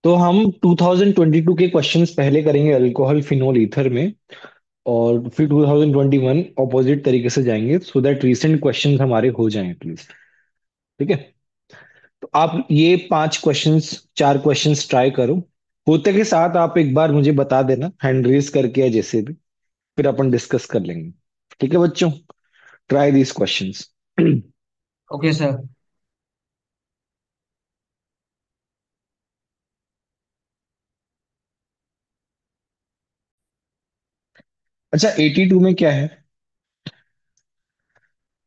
तो हम 2022 के क्वेश्चंस पहले करेंगे अल्कोहल फिनोल ईथर में, और फिर 2021 ऑपोजिट तरीके से जाएंगे सो दैट रीसेंट क्वेश्चंस हमारे हो जाएं एटलीस्ट। ठीक है। तो आप ये 5 क्वेश्चंस, 4 क्वेश्चंस ट्राई करो। होते के साथ आप एक बार मुझे बता देना हैंड रेज करके या जैसे भी, फिर अपन डिस्कस कर लेंगे। ठीक है बच्चों, try these questions. Okay sir. अच्छा, 82 में क्या है?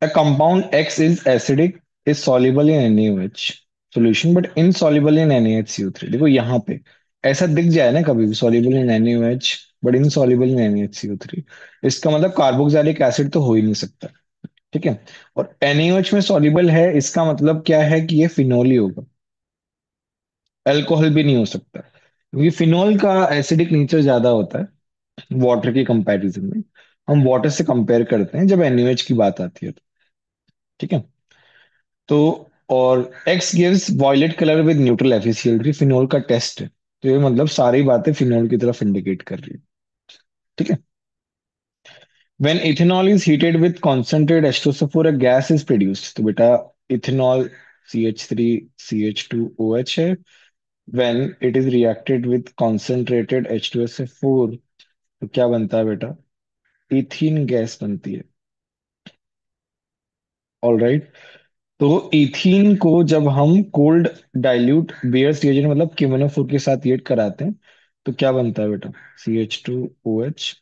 A compound X is acidic, is soluble in NaOH solution but insoluble in NaHCO3। देखो यहाँ पे ऐसा दिख जाए ना कभी भी, soluble in NaOH but insoluble in NaHCO3, इसका मतलब कार्बोक्सिलिक एसिड तो हो ही नहीं सकता। ठीक है। और NaOH में soluble है, इसका मतलब क्या है कि ये फिनोल ही होगा, अल्कोहल भी नहीं हो सकता, क्योंकि फिनोल का एसिडिक नेचर ज्यादा होता है वाटर के कंपैरिजन में। हम वाटर से कंपेयर करते हैं जब NaOH की बात आती है तो। ठीक है। तो और X gives violet colour with neutral efficiency, phenol का टेस्ट है, तो ये मतलब सारी बातें फिनोल की तरफ इंडिकेट कर रही है। ठीक है। When ethanol is heated with concentrate H2SO4 a gas is produced. तो बेटा इथेनॉल CH3CH2OH है। When it is reacted with concentrated H2SO4 तो क्या बनता है बेटा? इथीन गैस बनती है। All right. तो इथीन को जब हम कोल्ड डाइल्यूट बेयर्स रिएजेंट मतलब KMnO4 के साथ रिएक्ट कराते हैं तो क्या बनता है बेटा? CH2OH।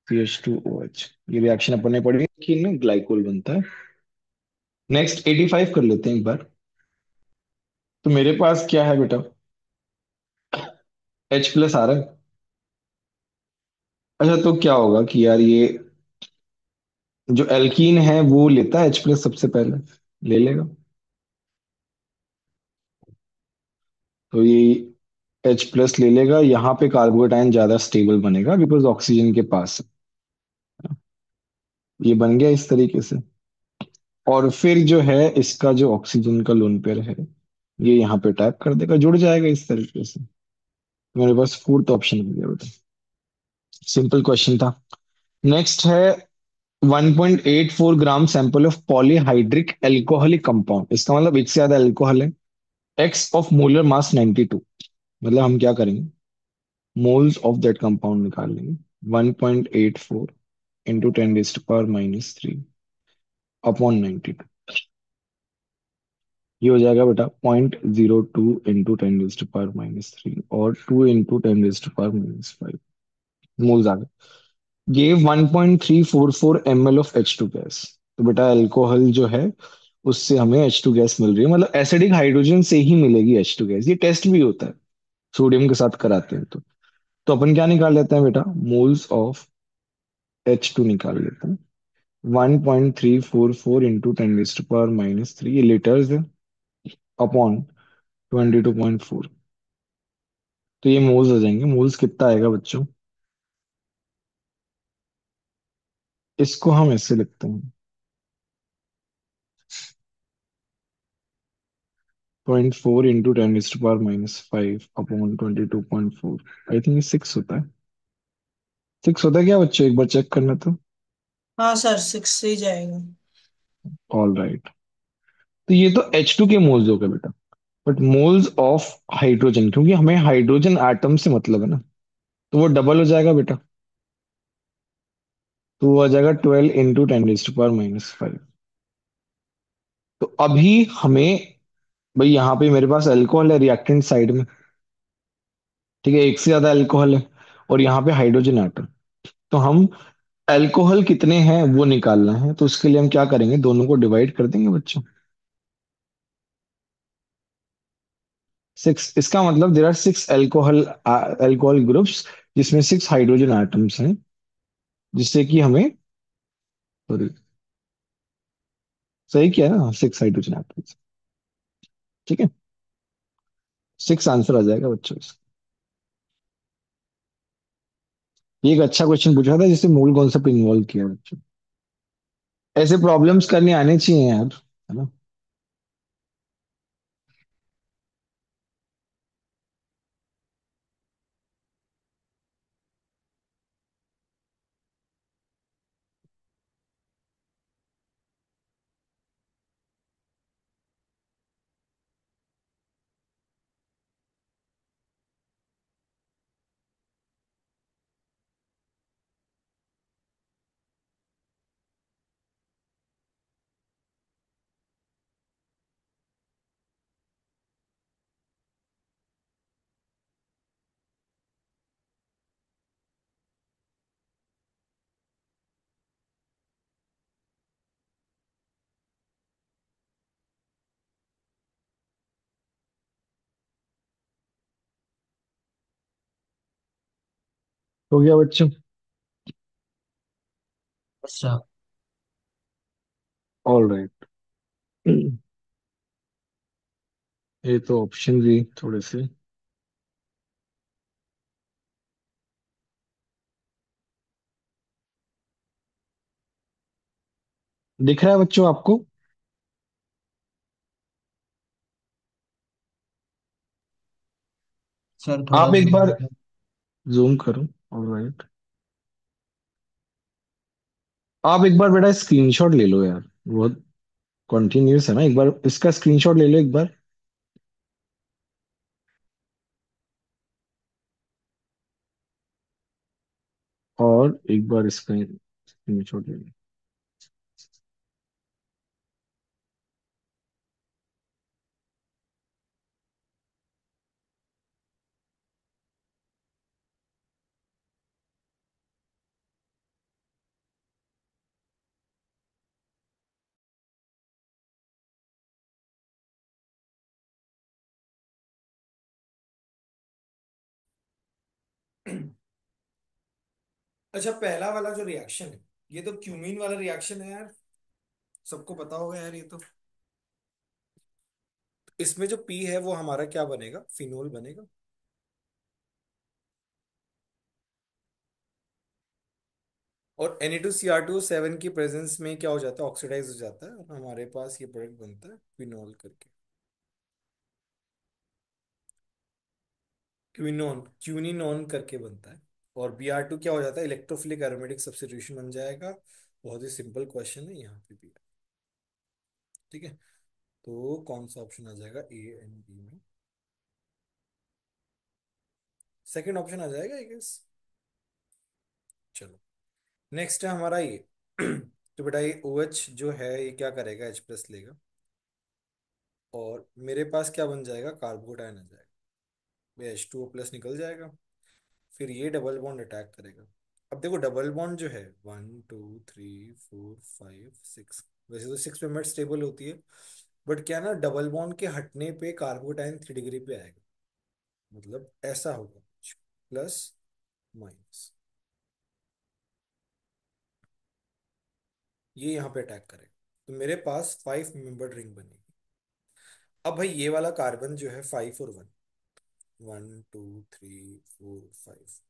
ये रिएक्शन अपन ने पढ़ी कि ना, ग्लाइकोल बनता है। नेक्स्ट 85 कर लेते हैं एक बार। तो मेरे पास क्या है बेटा? H+ आ रहा है। अच्छा, तो क्या होगा कि यार ये जो एल्कीन है वो लेता है H+ सबसे पहले, ले लेगा। तो ये H+ ले लेगा, यहाँ पे कार्बोकेटाइन ज्यादा स्टेबल बनेगा बिकॉज ऑक्सीजन के पास है। ये बन गया इस तरीके से। और फिर जो है इसका जो ऑक्सीजन का लोन पेयर है, ये यहाँ पे टैप कर देगा, जुड़ जाएगा इस तरीके से। मेरे पास फोर्थ ऑप्शन हो गया बेटा। सिंपल क्वेश्चन था। नेक्स्ट है 1.84 gram sample of polyhydric alcoholic compound, इसका मतलब एक से ज्यादा अल्कोहल है। X of molar mass 92। मतलब हम क्या करेंगे, मोल्स ऑफ दैट कंपाउंड निकाल लेंगे। 1.84 इंटू 10⁻³ अपॉन 92। ये हो जाएगा बेटा 0.02 इंटू 10⁻³ और 2 इंटू 10⁻⁻5 मोल्स आ गए। ये 1.344 ml ऑफ H2 गैस। तो बेटा अल्कोहल जो है उससे हमें H2 गैस मिल रही है, मतलब एसिडिक हाइड्रोजन से ही मिलेगी H2 गैस। ये टेस्ट भी होता है, सोडियम के साथ कराते हैं तो अपन क्या निकाल लेते हैं बेटा? मोल्स ऑफ H2 निकाल लेते हैं। 1.344 इंटू 10⁻³ ये लीटर्स है, अपॉन 22.4। तो ये मोल्स आ जाएंगे। मोल्स कितना आएगा बच्चों? इसको हम ऐसे लिखते हैं, 0.4 इंटू 10⁻⁵ अपॉन 22.4। आई थिंक ये 6 होता है। 6 होता है क्या बच्चों? एक बार चेक करना तो। हाँ सर, 6 से ही जाएगा। All right. तो ये तो H2 के मोल्स हो गए बेटा। बट मोल्स ऑफ हाइड्रोजन, क्योंकि हमें हाइड्रोजन एटम से मतलब है ना, तो वो डबल हो जाएगा बेटा। तो वो आ जाएगा 12 इंटू 10⁻⁵। तो अभी हमें, भाई यहाँ पे मेरे पास अल्कोहल है रिएक्टेंट साइड में। ठीक है, एक से ज्यादा अल्कोहल है और यहाँ पे हाइड्रोजन एटम। तो हम अल्कोहल कितने हैं वो निकालना है, तो उसके लिए हम क्या करेंगे, दोनों को डिवाइड कर देंगे बच्चों। 6, इसका मतलब there are 6 alcohol alcohol groups, जिसमें 6 हाइड्रोजन एटम्स हैं, जिससे कि हमें, सॉरी, सही किया ना, 6 हाइड्रोजन एटम्स। ठीक है, 6 आंसर आ जाएगा बच्चों इसका। ये एक अच्छा क्वेश्चन पूछा था जिससे मूल कॉन्सेप्ट इन्वॉल्व किया बच्चों। ऐसे प्रॉब्लम्स करने आने चाहिए यार, है ना। हो गया बच्चों? अच्छा ऑल राइट। ये तो ऑप्शन भी थोड़े से दिख रहा है बच्चों आपको? सर, थोड़ा आप एक जूम बार करें। जूम करो। All right. आप एक बार बेटा स्क्रीनशॉट ले लो यार, बहुत कॉन्टिन्यूस है ना, एक बार इसका स्क्रीनशॉट ले लो एक बार। और एक बार इसका स्क्रीनशॉट ले लो। अच्छा, पहला वाला जो रिएक्शन है, ये तो क्यूमीन वाला रिएक्शन है यार। सबको पता होगा यार ये तो। इसमें जो पी है वो हमारा क्या बनेगा? फिनोल बनेगा। और Na2Cr2 7 की प्रेजेंस में क्या हो जाता है? ऑक्सीडाइज हो जाता है और हमारे पास ये प्रोडक्ट बनता है फिनोल करके। क्विनोन क्यूनिनोन करके बनता है। और Br2 क्या हो जाता है? इलेक्ट्रोफिलिक एरोमेटिक सब्स्टिट्यूशन बन जाएगा। बहुत ही सिंपल क्वेश्चन है यहाँ पे भी। ठीक है, तो कौन सा ऑप्शन आ जाएगा ए एंड बी में? सेकंड ऑप्शन आ जाएगा आई गेस। चलो, नेक्स्ट है हमारा ये। तो बेटा ये OH जो है ये क्या करेगा? H+ लेगा और मेरे पास क्या बन जाएगा? कार्बोटाइन आ जाएगा। ये H2O+ निकल जाएगा। फिर ये डबल बॉन्ड अटैक करेगा। अब देखो डबल बॉन्ड जो है 1 2 3 4 5 6, वैसे तो 6 मेंबर स्टेबल होती है, बट क्या ना, डबल बॉन्ड के हटने पे कार्बोटाइन 3 डिग्री पे आएगा। मतलब ऐसा होगा, प्लस माइनस, ये यहाँ पे अटैक करेगा। तो मेरे पास 5 मेंबर रिंग बनेगी। अब भाई ये वाला कार्बन जो है 5 और 1, 1 2 3 4 5।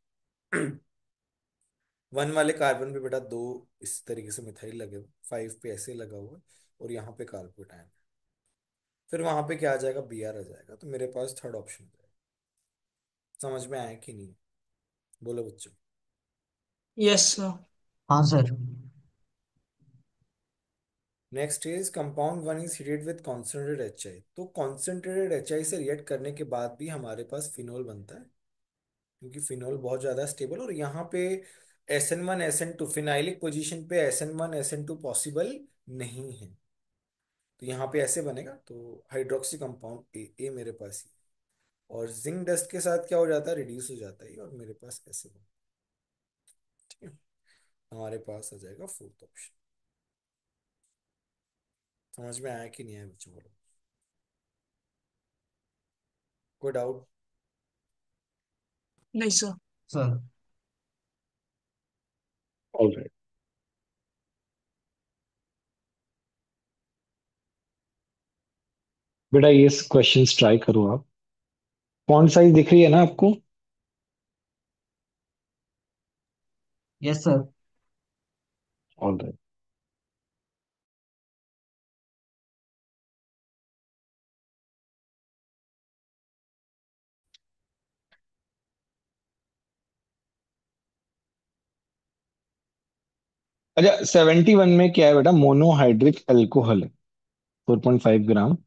1 वाले कार्बन पे बेटा दो इस तरीके से मिथाइल लगे हुए, 5 पे ऐसे लगा हुआ है, और यहाँ पे कार्बोटाइन। फिर वहां पे क्या आ जाएगा? Br आ जाएगा। तो मेरे पास थर्ड ऑप्शन है। समझ में आया कि नहीं? बोलो बच्चों। Yes sir. हाँ sir. Next is compound 1 is heated with concentrated HI। तो कॉन्सेंट्रेटेड HI से रिएक्ट करने के बाद भी हमारे पास फिनोल बनता है, क्योंकि फिनोल बहुत ज्यादा स्टेबल। और यहाँ पे SN1 SN2 फिनाइलिक पोजीशन पे SN1 SN2 पॉसिबल नहीं है। तो यहाँ पे ऐसे बनेगा। तो हाइड्रोक्सी कंपाउंड ए मेरे पास ही। और जिंक डस्ट के साथ क्या हो जाता है? रिड्यूस हो जाता है, और मेरे पास ऐसे बन। ठीक है, हमारे पास आ जाएगा फोर्थ ऑप्शन। समझ में आया कि नहीं आया बच्चों? बोलो, कोई डाउट? नहीं सर। सर। All right. बेटा ये क्वेश्चंस ट्राई करो आप। फॉन्ट साइज दिख रही है ना आपको? Yes sir. All right. अच्छा, 71 में क्या है बेटा? मोनोहाइड्रिक अल्कोहल है, 4.5 ग्राम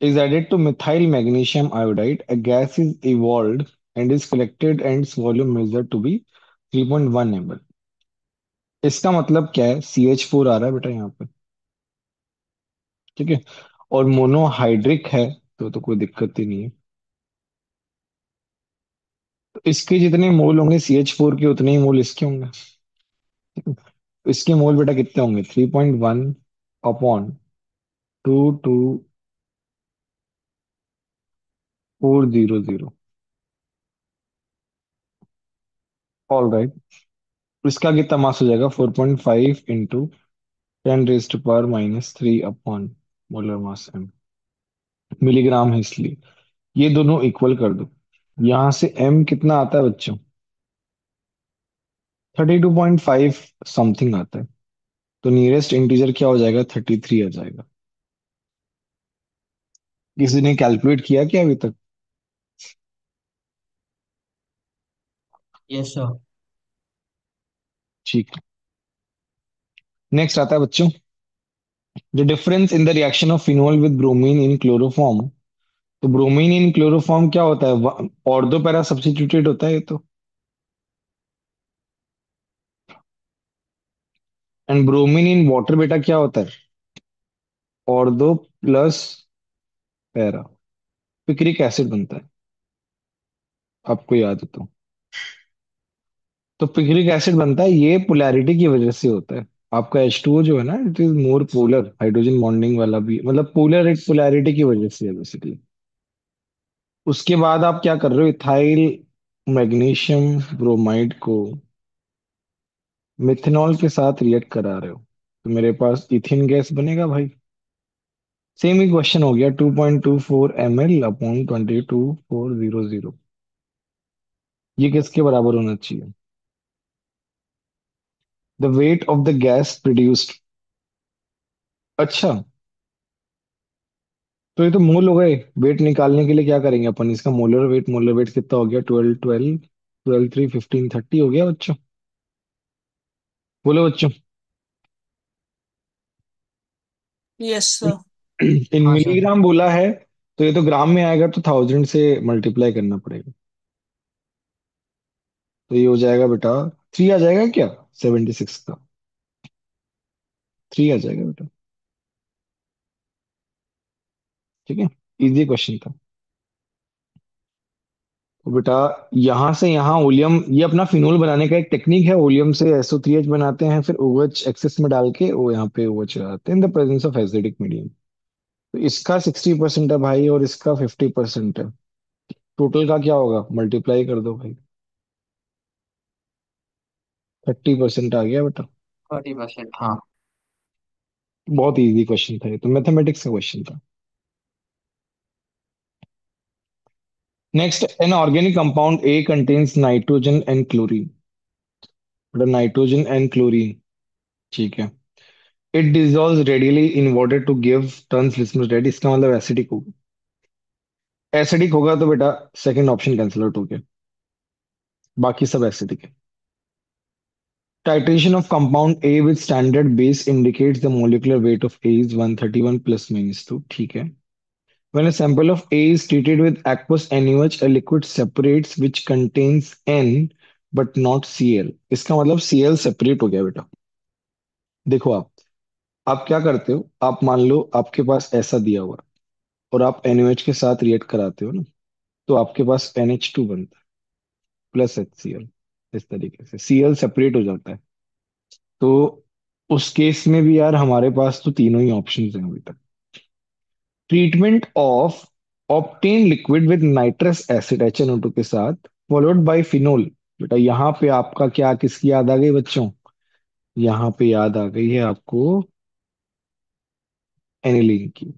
is added to methyl magnesium iodide. A gas is evolved and is collected and its volume measured to be 3.1 ml. इसका मतलब क्या है? CH4 आ रहा है बेटा यहाँ पे। ठीक है, और मोनोहाइड्रिक है, तो कोई दिक्कत ही नहीं है। तो इसके जितने मोल होंगे CH4 के, उतने ही मोल इसके होंगे। तो इसके मोल बेटा कितने होंगे? 3.1 अपॉन 22400। All right. इसका कितना मास हो जाएगा? 4.5 into 10 raised to power -3 upon molar mass M. Milligram है इसलिए। ये दोनों इक्वल कर दो। यहां से एम कितना आता है बच्चों? 32.5 समथिंग आता है। तो नियरेस्ट इंटीजर क्या हो जाएगा? 33 आ जाएगा। किसी ने कैलकुलेट किया क्या अभी तक? Yes sir. ठीक। नेक्स्ट आता है बच्चों, the difference in the reaction of phenol with bromine in chloroform. तो ब्रोमीन इन क्लोरोफॉर्म क्या होता है? ऑर्डो पैरा सब्स्टिट्यूटेड होता है ये तो। एंड ब्रोमीन इन वाटर बेटा क्या होता है? ऑर्डो प्लस पैरा। पिक्रिक एसिड बनता है, आपको याद हो तो। तो पिक्रिक एसिड बनता है, ये पोलैरिटी की वजह से होता है। आपका H2O जो है ना, it is more polar, hydrogen bonding वाला भी, मतलब पोलर पोलैरिटी की वजह से है बेसिकली। उसके बाद आप क्या कर रहे हो? इथाइल मैग्नीशियम ब्रोमाइड को मिथेनॉल के साथ रिएक्ट करा रहे हो, तो मेरे पास इथिन गैस बनेगा भाई। सेम ही क्वेश्चन हो गया, 2.24 ml/222400। ये किसके बराबर होना चाहिए? The weight of the gas produced. अच्छा, तो ये तो मोल हो गए। वेट निकालने के लिए क्या करेंगे अपन? इसका मोलर वेट कितना हो गया? 12 12 12 3 15 30 हो गया बच्चों। बोलो बच्चों। Yes sir. इन हाँ सर। मिलीग्राम बोला है, तो ये तो ग्राम में आएगा, तो 1000 से मल्टीप्लाई करना पड़ेगा। तो ये हो जाएगा बेटा, 3 आ जाएगा क्या? 76 का 3 आ जाएगा बेटा। ठीक है, इजी क्वेश्चन था। तो बेटा यहां से यहाँ ओलियम, ये अपना फिनोल बनाने का एक टेक्निक है। ओलियम से SO3H बनाते हैं, फिर OH एक्सेस में डाल के वो यहाँ पे OH लगाते हैं in the presence of acidic medium. तो इसका 60% है भाई, और इसका 50% है। टोटल का क्या होगा? मल्टीप्लाई कर दो भाई। 30% आ गया बेटा। 30%, हाँ। बहुत इजी क्वेश्चन था ये तो, मैथमेटिक्स का क्वेश्चन था। Next, an organic compound A contains nitrogen and chlorine. बेटा नाइट्रोजन एंड क्लोरीन, ठीक है। It dissolve readily in water to give turns litmus red. इसका मतलब एसिडिक होगा। एसिडिक होगा तो बेटा सेकंड ऑप्शन कैंसिल आउट हो गया, बाकी सब एसिडिक है। Titration of compound A with standard base indicates the molecular weight of A is 131 plus minus 2, ठीक है। When a sample of A is treated with aqueous NaOH, a liquid separates which contains N but not Cl। इसका मतलब Cl separate हो गया बेटा। देखो आप क्या करते हो? आप मान लो आपके पास ऐसा दिया हुआ है, और आप NaOH के साथ रिएक्ट कराते हो ना, तो आपके पास NH2 बनता है प्लस HCl। इस तरीके से Cl सेपरेट हो जाता है। तो उस केस में भी यार हमारे पास तो तीनों ही ऑप्शन हैं अभी तक। Treatment of octane liquid with nitrous acid HNO2 के साथ फॉलोड बाय फिनोल। बेटा यहाँ पे आपका क्या, किसकी याद आ गई बच्चों? यहाँ पे याद आ गई है आपको एनिलीन की।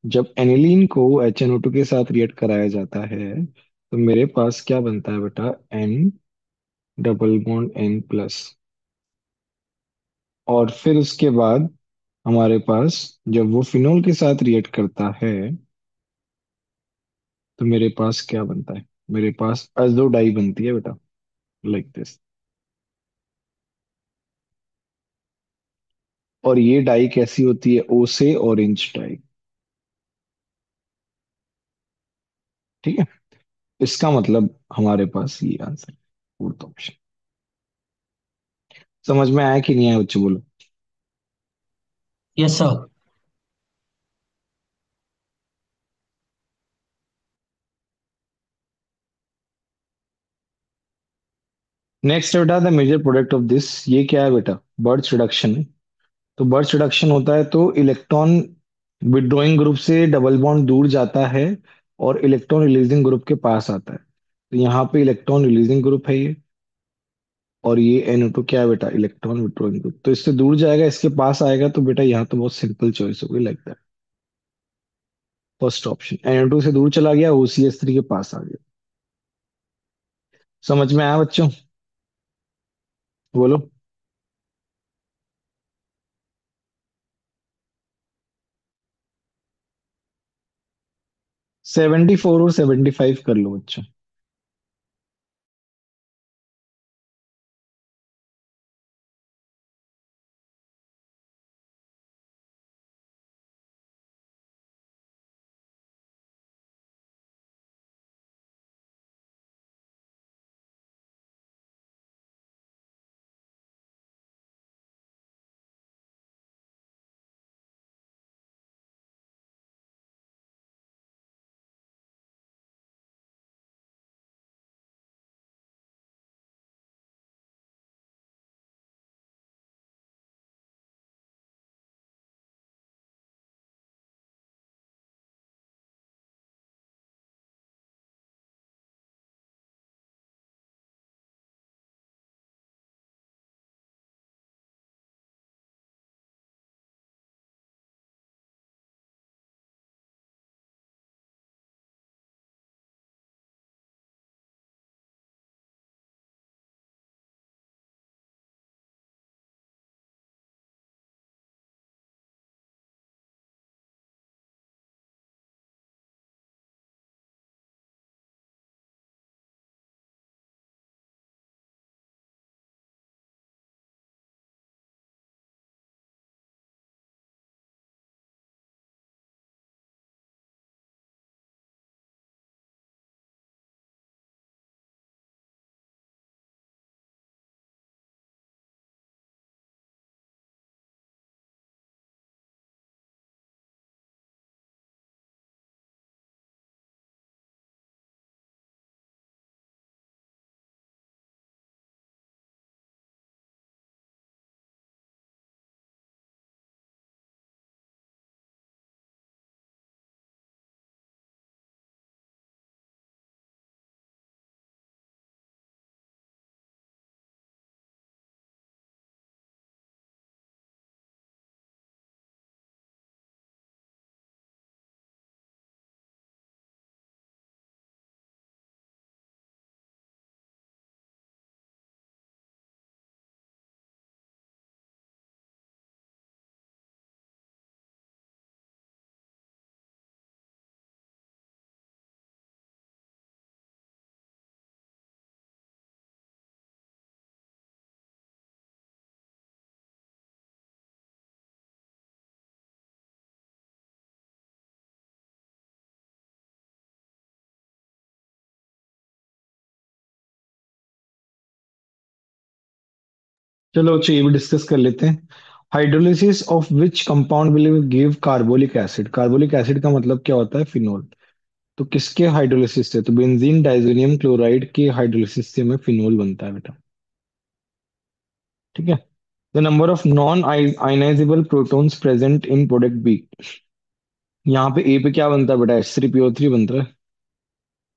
जब एनिलीन को HNO2 के साथ रिएक्ट कराया जाता है, तो मेरे पास क्या बनता है बेटा? N double bond N+। और फिर उसके बाद हमारे पास, जब वो फिनोल के साथ रिएक्ट करता है, तो मेरे पास क्या बनता है? मेरे पास अजो डाई बनती है बेटा, लाइक दिस। और ये डाई कैसी होती है? ओ से ऑरेंज डाई। ठीक है, इसका मतलब हमारे पास ये आंसर, फोर्थ ऑप्शन। समझ में आया कि नहीं आया बच्चों? बोलो। Yes sir. नेक्स्ट बेटा, the major product of this, ये क्या है बेटा? Birch reduction. तो बर्च रिडक्शन होता है तो इलेक्ट्रॉन विड्रॉइंग ग्रुप से डबल बॉन्ड दूर जाता है, और इलेक्ट्रॉन रिलीजिंग ग्रुप के पास आता है। तो यहाँ पे इलेक्ट्रॉन रिलीजिंग ग्रुप है ये, और ये NO2 क्या है बेटा, इलेक्ट्रॉन विड्रॉइंग ग्रुप, तो इससे दूर जाएगा इसके पास आएगा, तो बेटा यहाँ तो बहुत सिंपल चॉइस होगी, like that. First option, NO2 से दूर चला गया, OCH3 के पास आ गया। समझ में आया बच्चों? बोलो। 74 और 75 कर लो बच्चों। चलो अच्छा, ये भी डिस्कस कर लेते हैं। Hydrolysis of which compound will give carbolic acid. Carbolic acid का मतलब क्या होता है, फिनोल। तो किसके हाइड्रोलिसिस से, तो बेंजीन डाइजोनियम क्लोराइड के हाइड्रोलिसिस से हमें फिनोल बनता है बेटा। ठीक है। The number of non ionizable protons present in product B. यहाँ पे ए पे क्या बनता है बेटा, H3PO3 बनता है।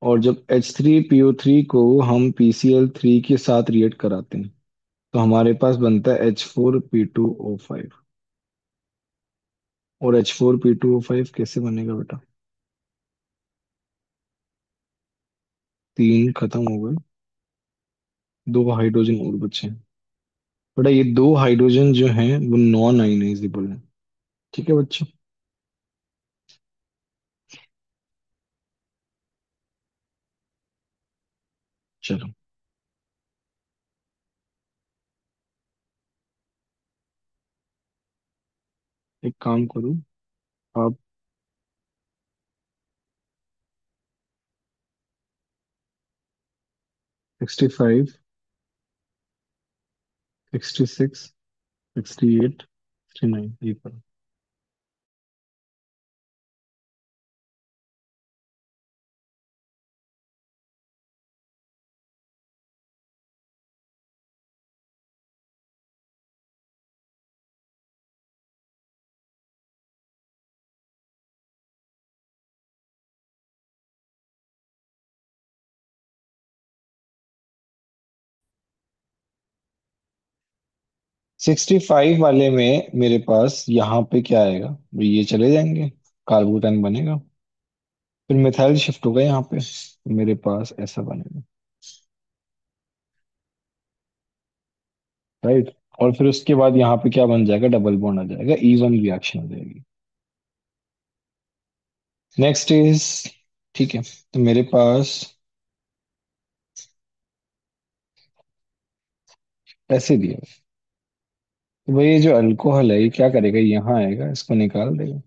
और जब H3PO3 को हम PCl3 के साथ रिएक्ट कराते हैं, तो हमारे पास बनता है H4P2O5। और H4P2O5 कैसे बनेगा बेटा, तीन खत्म हो गए, दो हाइड्रोजन और बचे हैं। बेटा ये दो हाइड्रोजन जो हैं वो नॉन आयनाइजेबल हैं। ठीक है बच्चों। चलो एक काम करो, आप 65, 66, 68, 69 ये करो। 65 वाले में मेरे पास यहाँ पे क्या आएगा, ये चले जाएंगे, कार्बोटाइन बनेगा, फिर मिथाइल शिफ्ट होगा यहाँ पे, तो मेरे पास ऐसा बनेगा, राइट। और फिर उसके बाद यहाँ पे क्या बन जाएगा, डबल बॉन्ड आ जाएगा, E1 रिएक्शन हो जाएगी। नेक्स्ट इज, ठीक है, तो मेरे पास ऐसे दिया है। तो भाई ये जो अल्कोहल है ये क्या करेगा, यहाँ आएगा, इसको निकाल देगा,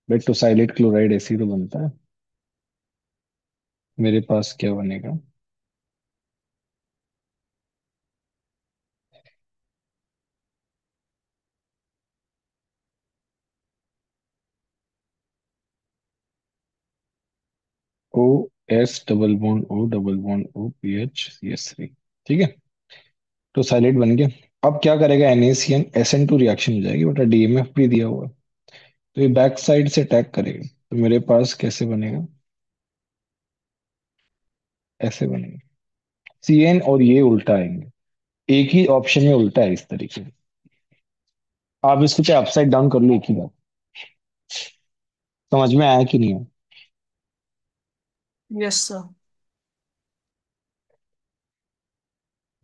बट टोसाइलेट क्लोराइड ऐसे ही तो बनता है। मेरे पास क्या बनेगा, O S double bond O double bond O PH CH3, ठीक है, टोसाइलेट बन गया। अब क्या करेगा, NaCN SN2 रिएक्शन हो जाएगी, बटा DMF भी दिया हुआ है, तो ये बैक साइड से अटैक करेगा, तो मेरे पास कैसे बनेगा, ऐसे बनेगा, CN और ये उल्टा आएंगे, एक ही ऑप्शन में उल्टा है इस तरीके से। आप इसको चाहे अपसाइड डाउन कर लो, एक ही बात, समझ में आया कि नहीं आया? Yes sir.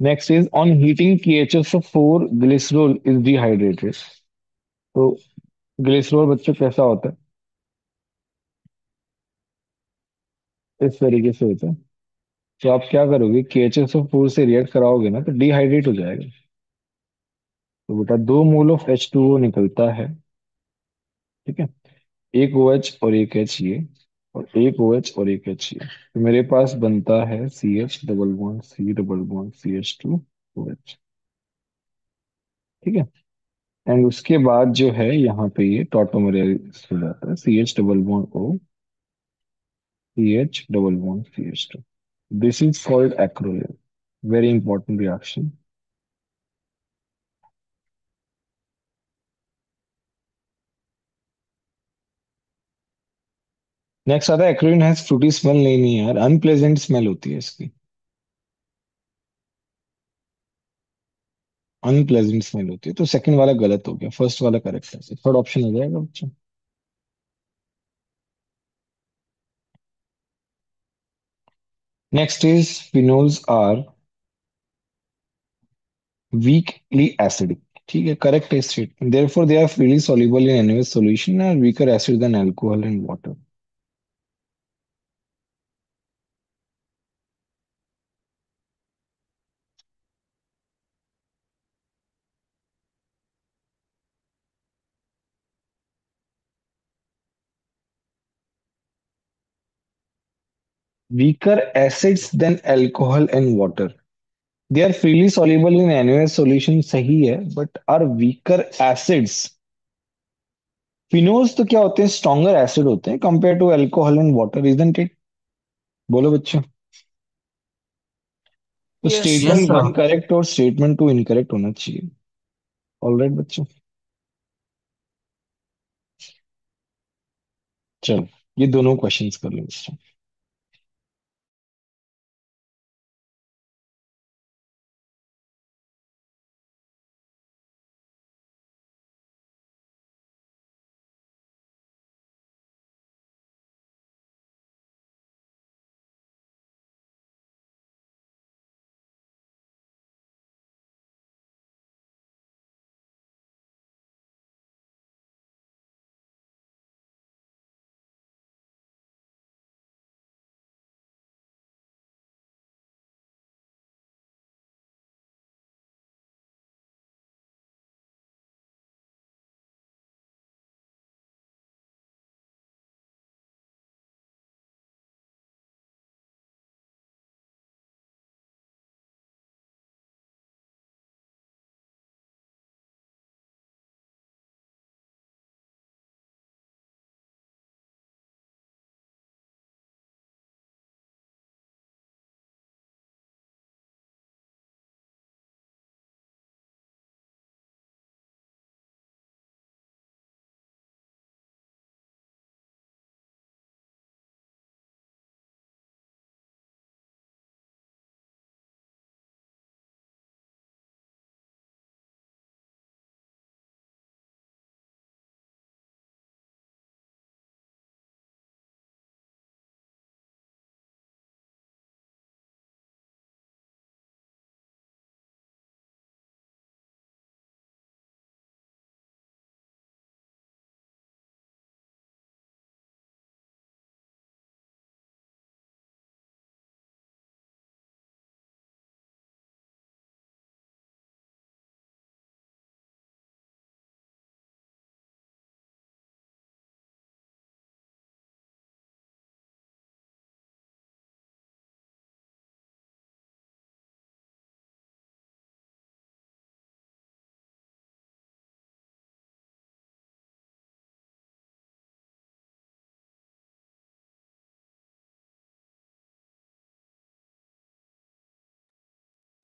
Next is on heating KHSO4 glycerol is dehydrated. तो ग्लिसरॉल बच्चों कैसा होता है, इस तरीके से होता है। तो आप क्या करोगे, KHSO4 से रिएक्ट कराओगे ना तो डिहाइड्रेट हो जाएगा, तो बेटा 2 मोल ऑफ H2O निकलता है, ठीक है, एक OH और एक H ये, और एक OH और एक H ये, तो मेरे पास बनता है CH double bond C double bond CH2OH, ठीक है। एंड उसके बाद जो है यहाँ पे ये टॉटोमेरेस हो जाता है, CH double bond O CH double bond CH2। This is called acrolein, very important reaction. Next आता है एक्रोलिन हैज फ्रूटी स्मेल, नहीं नहीं यार, अनप्लेजेंट स्मेल होती है इसकी, अनप्लेजेंट स्मेल होती है, तो सेकंड वाला गलत हो गया, फर्स्ट वाला करेक्ट है, थर्ड ऑप्शन हो जाएगा बच्चों। Next is phenols are weakly acidic, ठीक है, करेक्ट है statement, therefore they are freely soluble in NaOH solution and weaker acid than alcohol and water। weaker acids than alcohol and water, they are freely soluble in NaOH solution, सही है, but are weaker acids, phenols तो क्या होते हैं, stronger acid होते हैं compare to alcohol and water, isn't it? बोलो बच्चों। तो yes yes statement sir. One correct और स्टेटमेंट टू इनकरेक्ट होना चाहिए। ऑलराइट बच्चों, चलो ये दोनों क्वेश्चंस कर लो बच्चों।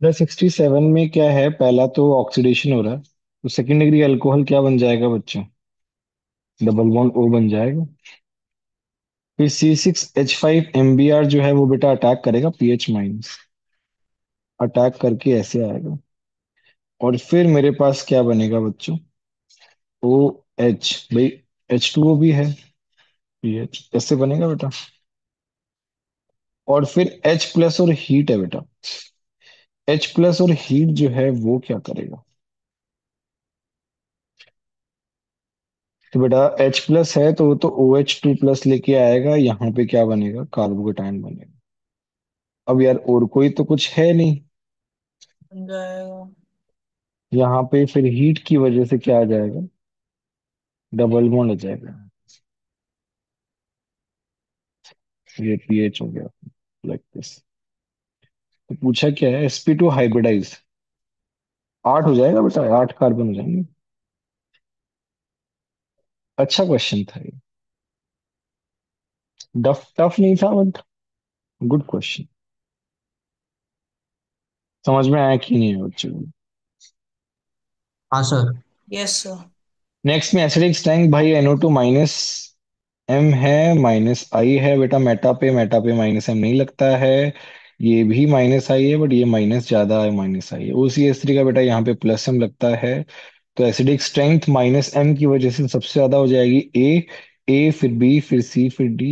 67 में क्या है, पहला तो ऑक्सीडेशन हो रहा है, तो सेकेंड डिग्री अल्कोहल क्या बन जाएगा बच्चों? डबल बॉन्ड O बन जाएगा। फिर C6H5 MbR जो है वो बेटा अटैक करेगा pH-, अटैक करके ऐसे आएगा। और फिर मेरे पास क्या बनेगा बच्चों? OH, भाई H2O भी है, पीएच ऐसे बनेगा बेटा। और फिर H+ और हीट है बेटा, H+ और हीट जो है वो क्या करेगा? तो बेटा H+ है तो वो तो OH2+ लेके आएगा, यहाँ पे क्या बनेगा? कार्बोकेटायन बनेगा। अब यार और कोई तो कुछ है नहीं, बन जाएगा। यहाँ पे फिर हीट की वजह से क्या आ जाएगा? डबल बॉन्ड आ जाएगा। ये पीएच हो गया, लाइक दिस। तो पूछा क्या है, sp2 हाइब्रिडाइज, 8 हो जाएगा बेटा, 8 कार्बन हो जाएंगे। अच्छा क्वेश्चन था ये, टफ टफ नहीं था बट गुड क्वेश्चन। समझ में आया कि नहीं है बच्चों को? हाँ सर। Yes sir. नेक्स्ट में एसिडिक टैंक भाई, NO2 M है, -I है बेटा, मेटा पे -M नहीं लगता है। ये भी -I है बट ये माइनस ज्यादा है, -I है। OCH3 का बेटा यहाँ पे +M लगता है। तो एसिडिक स्ट्रेंथ -M की वजह से सबसे ज्यादा हो जाएगी A फिर B फिर C फिर D।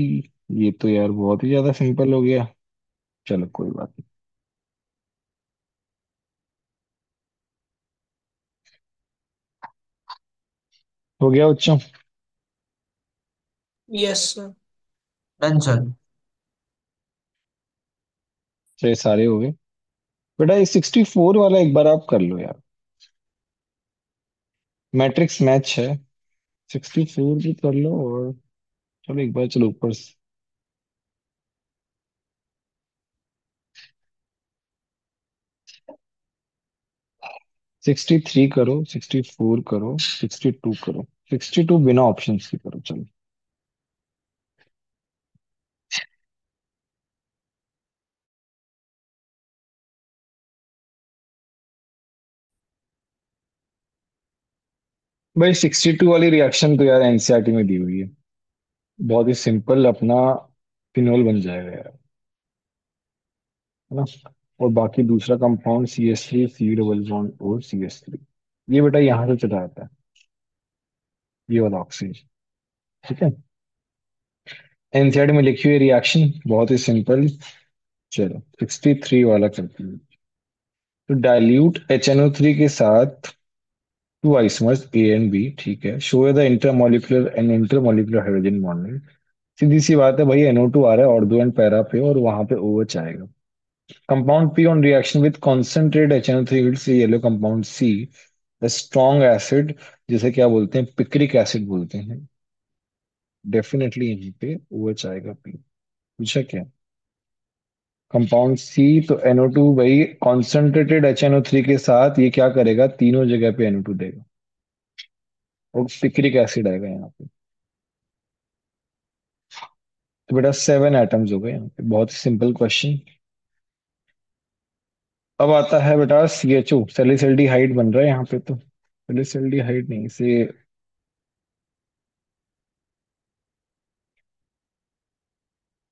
ये तो यार बहुत ही ज्यादा सिंपल हो गया। चलो कोई बात नहीं। हो गया बच्चों? Yes sir. Done sir. तो ये सारे हो गए बेटा। ये 64 वाला एक बार आप कर लो यार, मैट्रिक्स मैच है। 64 भी कर लो, और चलो एक बार, चलो ऊपर से 63 करो, 64 करो, 62 करो, 62 बिना ऑप्शन की करो, चलो। भाई 62 वाली रिएक्शन तो यार एनसीईआरटी में दी हुई है, बहुत ही सिंपल, अपना फिनोल बन जाएगा यार, है ना। और बाकी दूसरा compound CH3, C double bond और CH3, ये बेटा यहाँ से चला जाता है, ये वाला ऑक्सीजन। ठीक है, एनसीईआरटी में लिखी हुई रिएक्शन बहुत ही सिंपल। चलो 63 वाला करते हैं। तो डाइल्यूट HNO3 के साथ two isomers A and B, ठीक है, show the intermolecular hydrogen bonding. सीधी सी बात है भाई, NO2 आ रहा है ऑर्थो एंड पैरा पे, और वहां पे OH आएगा। Compound P on reaction with concentrate HNO3 yields yellow compound C, strong acid, जिसे क्या बोलते हैं? पिक्रिक एसिड बोलते हैं। डेफिनेटली यहीं पे OH आएगा, P। पूछा क्या? कंपाउंड C, तो NO2 भाई कॉन्सेंट्रेटेड HNO3 के साथ ये क्या करेगा? तीनों जगह पे NO2 देगा, और पिक्रिक एसिड आएगा यहाँ पे। तो बेटा 7 एटम्स हो गए यहाँ पे, बहुत ही सिंपल क्वेश्चन। अब आता है बेटा CHO, सैलिसल्डिहाइड बन रहा है यहाँ पे, तो सैलिसल्डिहाइड नहीं, इसे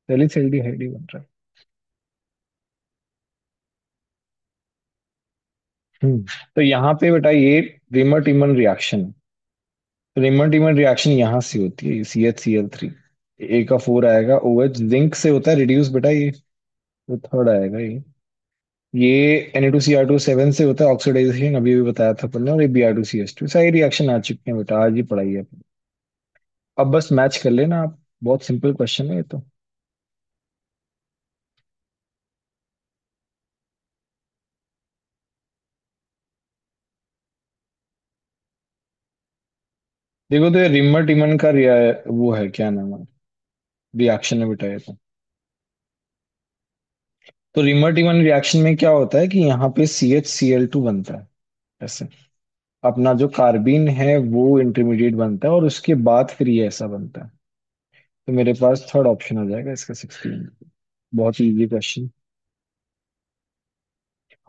सैलिसल्डिहाइड ही बन रहा है। तो यहाँ पे बेटा ये reamer Tiemann reaction, reamer Tiemann reaction यहाँ से होती है, CHCl3, A का 4 आएगा, OH जिंक से होता है रिड्यूस बेटा, ये तो थर्ड आएगा ये Na2Cr2 7 से होता है ऑक्सीडाइजेशन, अभी भी बताया था अपन ने, और ये Br2CS2, सारी रिएक्शन आ चुके हैं बेटा, आज ही पढ़ाई है। अब बस मैच कर लेना आप, बहुत सिंपल क्वेश्चन है ये तो। देखो तो ये रिमर टिमन का वो है, क्या नाम है, रिएक्शन में बेटा ये तो रिमर टिमन रिएक्शन में क्या होता है कि यहाँ पे CHCl2 बनता है ऐसे, अपना जो कार्बिन है वो इंटरमीडिएट बनता है, और उसके बाद फिर ये ऐसा बनता है। तो मेरे पास थर्ड ऑप्शन आ जाएगा इसका, 16। बहुत ही इजी क्वेश्चन।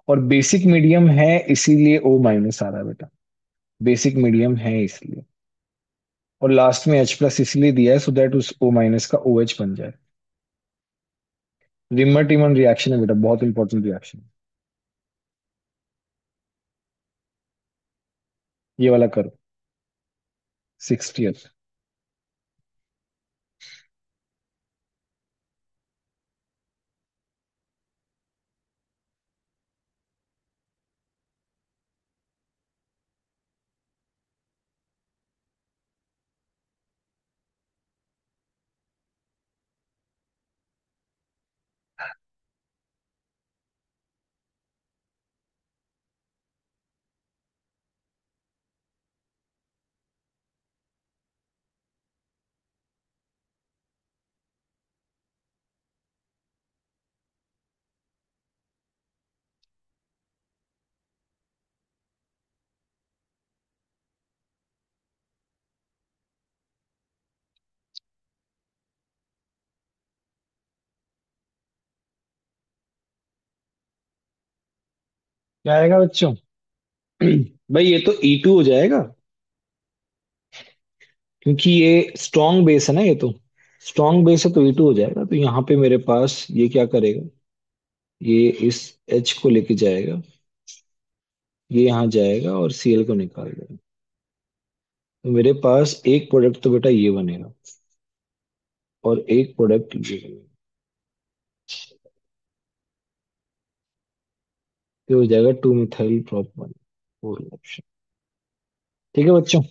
और बेसिक मीडियम है इसीलिए ओ माइनस आ रहा है बेटा। बेसिक मीडियम है इसलिए। और लास्ट में H प्लस इसलिए दिया है सो दैट उस O माइनस का OH बन जाए। रिमर टिमन रिएक्शन है बेटा, बहुत इंपॉर्टेंट रिएक्शन। ये वाला करो। 60th। क्या आएगा बच्चों? भाई ये तो E2 हो जाएगा, क्योंकि ये स्ट्रॉन्ग बेस है ना, ये तो स्ट्रॉन्ग बेस है तो E2 हो जाएगा। तो यहाँ पे मेरे पास ये क्या करेगा, ये इस H को लेके जाएगा, ये यहाँ जाएगा और Cl को निकाल देगा। तो मेरे पास एक प्रोडक्ट तो बेटा ये बनेगा और एक प्रोडक्ट ये बनेगा। तो हो जाएगा 2 मिथाइल प्रोप 1 फोर ऑप्शन। ठीक है बच्चों।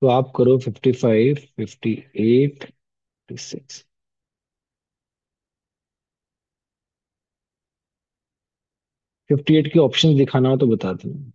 तो आप करो 55, 58, 56। 58 के ऑप्शन दिखाना हो तो बता देना।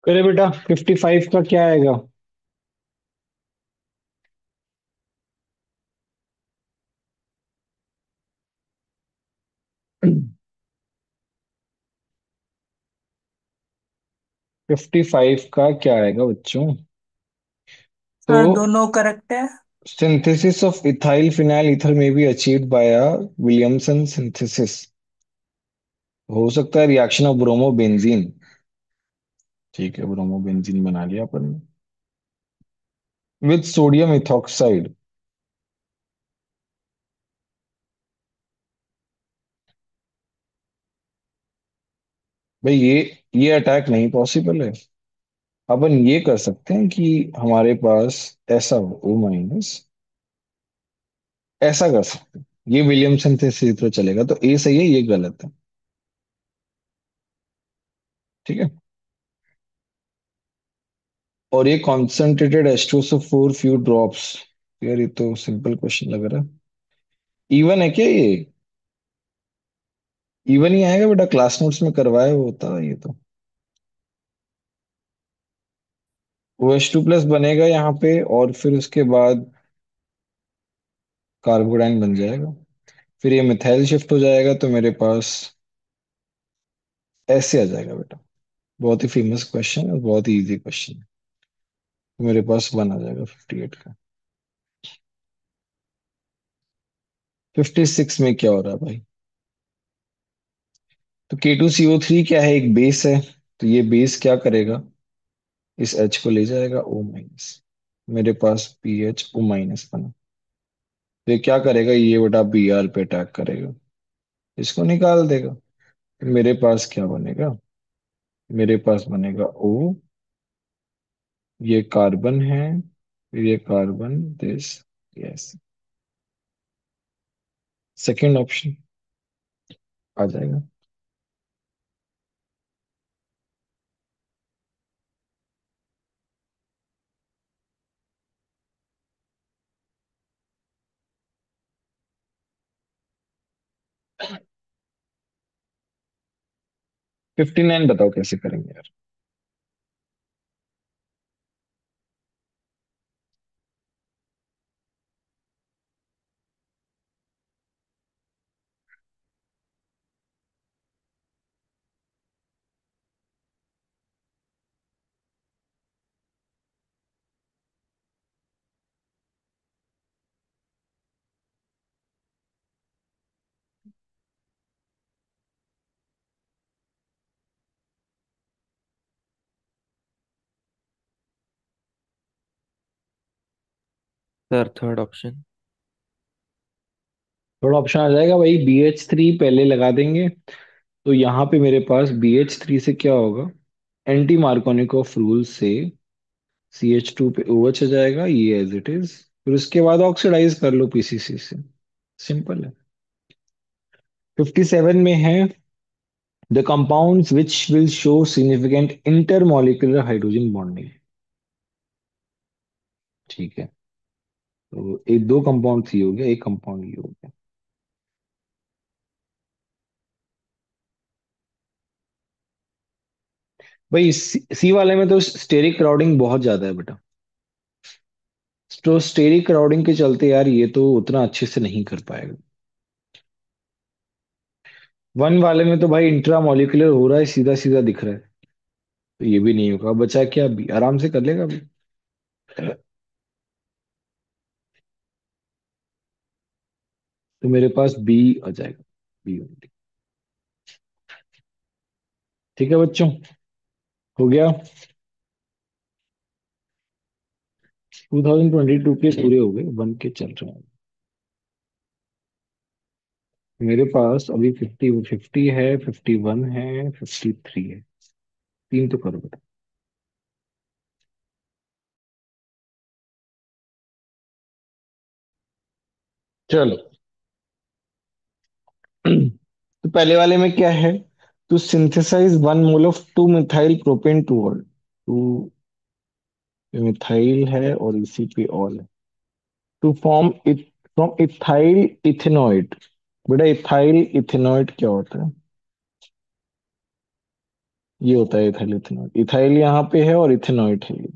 अरे बेटा 55 का क्या आएगा? 55 का क्या आएगा बच्चों? तो सर दोनों करेक्ट है। Synthesis of ethyl phenyl ether में be achieved by a Williamson synthesis. हो सकता है रिएक्शन ऑफ ब्रोमो बेंजीन। ठीक है, ब्रोमो बेंजीन बना लिया अपन ने विद सोडियम इथॉक्साइड। भाई ये अटैक नहीं पॉसिबल है। अपन ये कर सकते हैं कि हमारे पास ऐसा हो O माइनस, ऐसा कर सकते हैं। ये विलियमसन से सीधे तो चलेगा, तो ए सही है, ये गलत है। ठीक है। और ये कॉन्सेंट्रेटेड H2SO4 फ्यू ड्रॉप्स। यार ये तो सिंपल क्वेश्चन लग रहा है। इवन है क्या ये? इवन ही आएगा बेटा, क्लास नोट्स में करवाया हुआ होता है ये तो। OH2 प्लस बनेगा यहाँ पे, और फिर उसके बाद कार्बोडाइन बन जाएगा। फिर ये मिथाइल शिफ्ट हो जाएगा, तो मेरे पास ऐसे आ जाएगा बेटा। बहुत ही फेमस क्वेश्चन है, बहुत ही इजी क्वेश्चन है। तो मेरे पास वन आ जाएगा 58 का। 56 में क्या हो रहा है भाई? तो K2CO3 क्या है? एक बेस है। तो ये बेस क्या करेगा? इस H को ले जाएगा O माइनस। मेरे पास PH O माइनस बना। तो ये क्या करेगा? ये बेटा Br पे अटैक करेगा, इसको निकाल देगा। तो मेरे पास क्या बनेगा? मेरे पास बनेगा O, ये कार्बन है, फिर ये carbon, this, yes, second option आ जाएगा। 59 बताओ कैसे करेंगे यार? Sir third option. थोड़ा ऑप्शन आ जाएगा भाई, BH3 पहले लगा देंगे। तो यहाँ पे मेरे पास BH3 से क्या होगा? एंटी मार्कोनिकोव रूल से CH2 पे OH आ जाएगा, ये एज इट इज। फिर उसके बाद ऑक्सीडाइज कर लो PCC से। सिंपल है। 57 में है the compounds which will show significant intermolecular hydrogen bonding. ठीक है। तो एक दो कंपाउंड सी हो गया, एक कंपाउंड ये हो गया। भाई सी वाले में तो स्टेरिक क्राउडिंग बहुत ज्यादा है बेटा। तो स्टेरिक क्राउडिंग के चलते यार ये तो उतना अच्छे से नहीं कर पाएगा। वन वाले में तो भाई इंट्रा मॉलिक्यूलर हो रहा है, सीधा सीधा दिख रहा है। तो ये भी नहीं होगा, बचा क्या? अभी आराम से कर लेगा अभी। तो मेरे पास बी आ जाएगा, बी ओनली। ठीक है बच्चों, हो गया। 2022 के पूरे हो गए, बन के चल रहे हैं। मेरे पास अभी 50 50 है, 51 है, 53 है। तीन तो करो बेटा। चलो। तो पहले वाले में क्या है? To synthesize 1 mole of 2 methyl propane two methyl है और इसी पे ऑल है। टू फॉर्म इथ फ्रॉम इथाइल इथेनॉइड। बेटा इथाइल इथेनॉइड क्या होता है? ये होता है इथाइल इथेनॉल। इथाइल यहाँ पे है और इथेनॉइड है ये।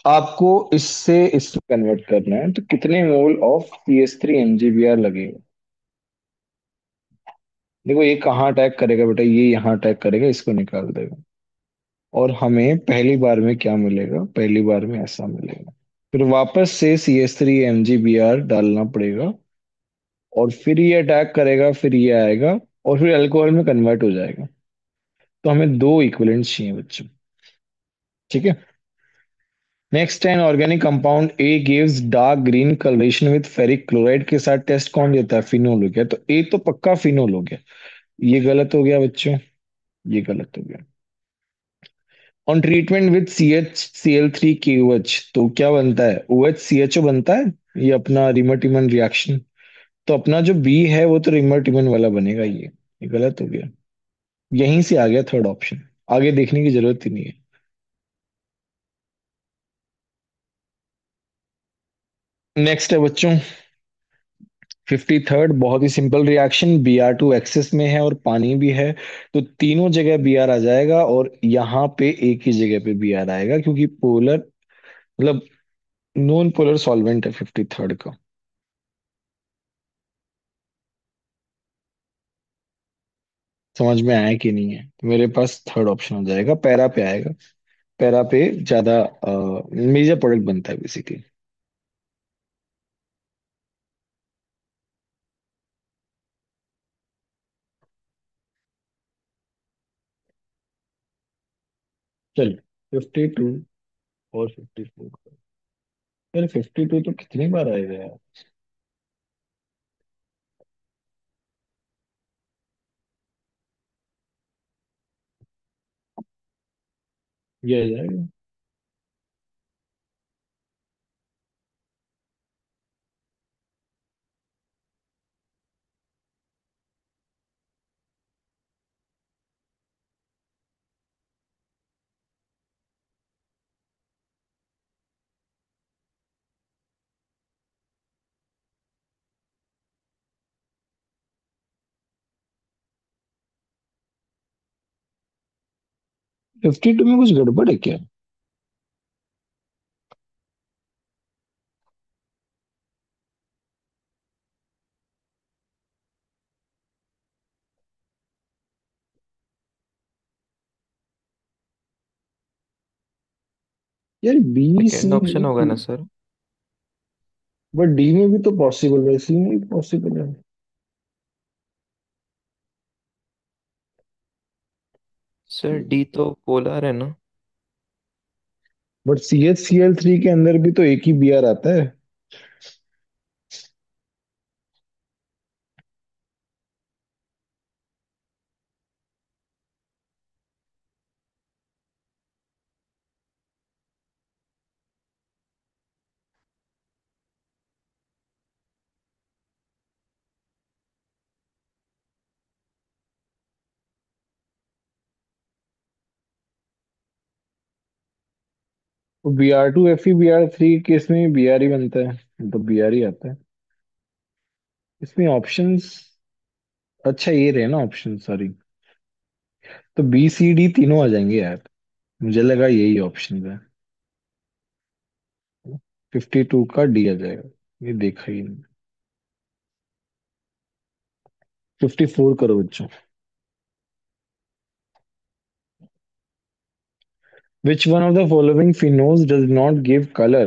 आपको इससे इसमें कन्वर्ट करना है तो कितने मोल ऑफ CH3 MgBr लगेगा? देखो ये कहाँ अटैक करेगा बेटा, ये यहाँ अटैक करेगा, इसको निकाल देगा। और हमें पहली बार में क्या मिलेगा, पहली बार में ऐसा मिलेगा। फिर वापस से CH3 MgBr डालना पड़ेगा, और फिर ये अटैक करेगा, फिर ये आएगा, और फिर अल्कोहल में कन्वर्ट हो जाएगा। तो हमें दो इक्विवेलेंट्स चाहिए बच्चों। ठीक है। Next, an organic compound A gives dark green colouration with ferric chloride के साथ टेस्ट कौन देता है? फिनोल हो गया, तो ए तो पक्का फिनोल हो गया। ये गलत हो गया बच्चों, ये गलत हो गया। On treatment with CH Cl3KOH तो क्या बनता है? OHCHO बनता है। ये अपना रिमर रिएक्शन। तो अपना जो बी है वो तो रिमर टिमन वाला बनेगा, ये गलत हो गया। यहीं से आ गया थर्ड ऑप्शन, आगे देखने की जरूरत ही नहीं है। नेक्स्ट है बच्चों 53rd, बहुत ही सिंपल रिएक्शन। Br2 एक्सेस में है और पानी भी है, तो तीनों जगह Br आ जाएगा, और यहाँ पे एक ही जगह पे Br आएगा, क्योंकि पोलर मतलब नॉन पोलर सॉल्वेंट है 53rd का। समझ में आया कि नहीं है? तो मेरे पास थर्ड ऑप्शन हो जाएगा, पैरा पे आएगा। पैरा पे ज्यादा मेजर प्रोडक्ट बनता है बेसिकली। चल 52 और 54। यार 52 तो कितनी बार आएगा यार? ये आ जाएगा। 52 में कुछ गड़बड़ है क्या? यार B C second option D, होगा ना सर? बट डी में भी तो पॉसिबल है, सी में भी पॉसिबल है। सर डी तो पोलर है ना? बट CH Cl3 के अंदर भी तो एक ही Br आता है। तो Br2 Fe Br3 के इसमें भी Br ही बनता है, तो Br ही आता है इसमें ऑप्शंस। अच्छा ये रहे ना ऑप्शन, सॉरी। तो B C D तीनों आ जाएंगे यार, मुझे लगा यही ऑप्शन है। 52 का डी आ जाएगा, ये देखा ही नहीं। 54 करो बच्चों। Which one of the following phenols does not give color?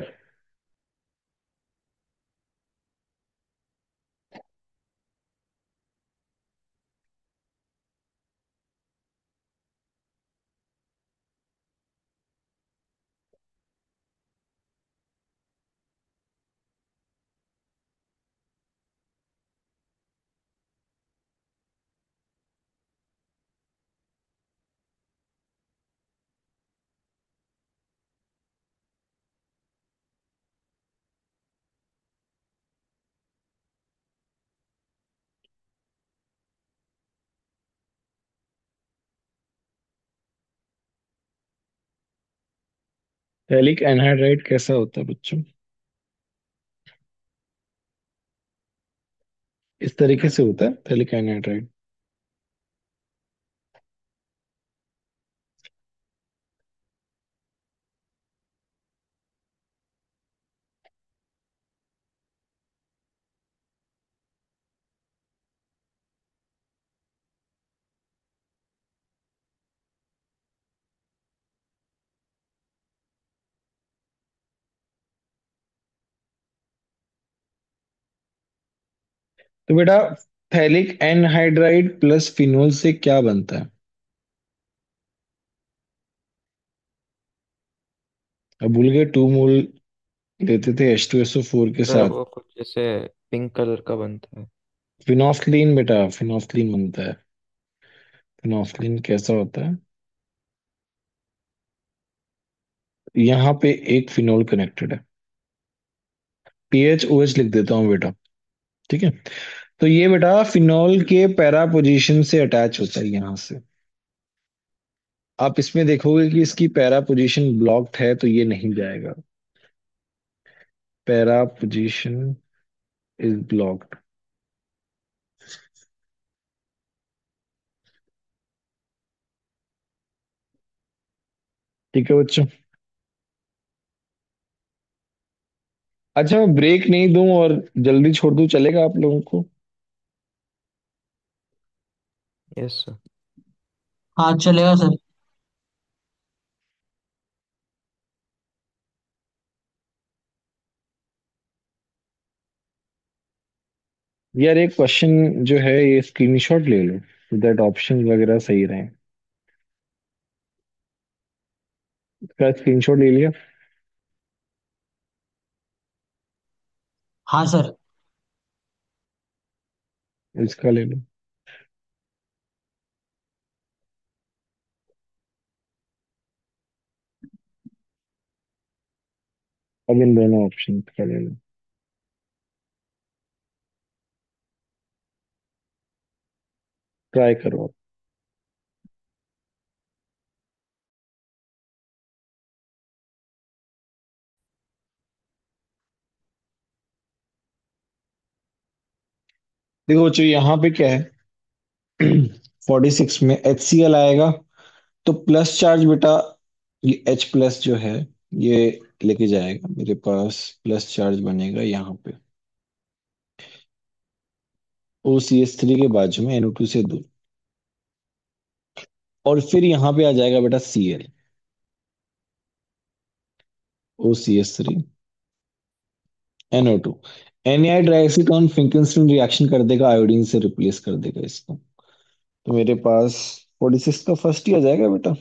Phallic anhydride कैसा होता है बच्चों? इस तरीके से होता है फैलिक एनहाइड्राइड। तो बेटा थैलिक एनहाइड्राइड प्लस फिनोल से क्या बनता है? अब भूल गए, 2 मोल लेते थे H2SO4 के सर साथ। वो कुछ जैसे पिंक कलर का बनता है। फिनोफ्थलीन बेटा, फिनोफ्थलीन बनता है। फिनोफ्थलीन कैसा होता है? यहाँ पे एक फिनोल कनेक्टेड है। PHOH लिख देता हूँ बेटा। ठीक है। तो ये बेटा फिनोल के पैरा पोजीशन से अटैच होता है यहाँ से। आप इसमें देखोगे कि इसकी पैरा पोजीशन ब्लॉक्ड है, तो ये नहीं जाएगा। Para position is blocked. ठीक है बच्चों। अच्छा, मैं ब्रेक नहीं दूं और जल्दी छोड़ दूं, चलेगा आप लोगों को? Yes sir. हाँ चलेगा सर। यार एक क्वेश्चन जो है ये स्क्रीनशॉट ले लो, दैट ऑप्शन वगैरह सही रहे। इसका स्क्रीनशॉट ले लिया? हाँ सर। इसका ले लो। अब इन दोनों ऑप्शन का ले लो। ट्राई करो आप। देखो बच्चों यहाँ पे क्या है, 46 में HCl आएगा, तो प्लस चार्ज बेटा, ये H+ जो है ये लेके जाएगा, मेरे पास प्लस चार्ज बनेगा यहाँ पे OCH3 के बाजू में NO2 से दूर। और फिर यहाँ पे आ जाएगा बेटा Cl, OCH3 NO2। NaI फिंकेंस्टीन reaction कर देगा, आयोडीन से रिप्लेस कर देगा इसको। तो मेरे पास 46 का फर्स्ट ही आ जाएगा बेटा।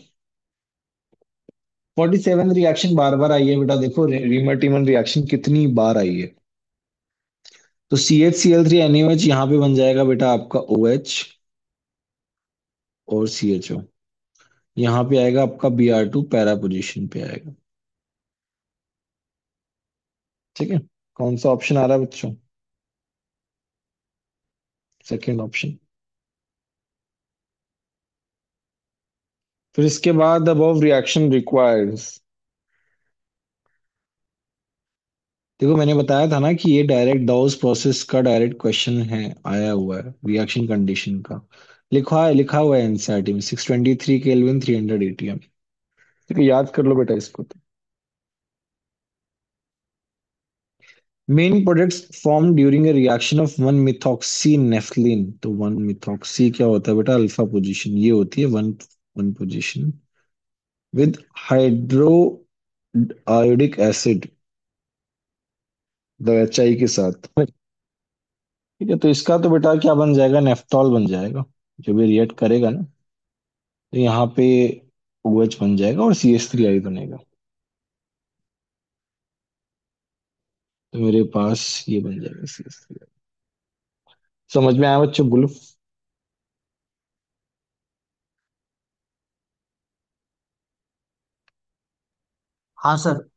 47 रिएक्शन बार बार आई है बेटा, देखो रीमर टीमन रिएक्शन कितनी बार आई है। तो CH Cl3 NaOH यहाँ पे बन जाएगा बेटा आपका OH और CHO। यहाँ पे आएगा आपका Br2, पैरा पोजीशन पे आएगा। ठीक है। कौन सा ऑप्शन आ रहा है बच्चों? Second option. फिर इसके बाद अबव रिएक्शन रिक्वायर्स। देखो मैंने बताया था ना कि ये डायरेक्ट डाउस प्रोसेस का डायरेक्ट क्वेश्चन है, आया हुआ है रिएक्शन कंडीशन का। लिखा हुआ है एनसीईआरटी में, 623 केल्विन 300 ATM। ठीक है, याद कर लो बेटा इसको तो। Main products form during a reaction of 1 methoxy naphthalene. तो 1 मिथॉक्सी क्या होता है बेटा? अल्फा पोजीशन, ये होती है one one position with hydro iodic acid, मतलब HI के साथ। ठीक है, तो इसका तो बेटा क्या बन जाएगा? नेफ्थॉल बन जाएगा। जब ये रिएक्ट करेगा ना, तो यहाँ पे OH बन जाएगा और CH3I बनेगा। तो मेरे पास ये बन जाएगा CH3I। समझ में आया बच्चों? बोलो। हाँ सर।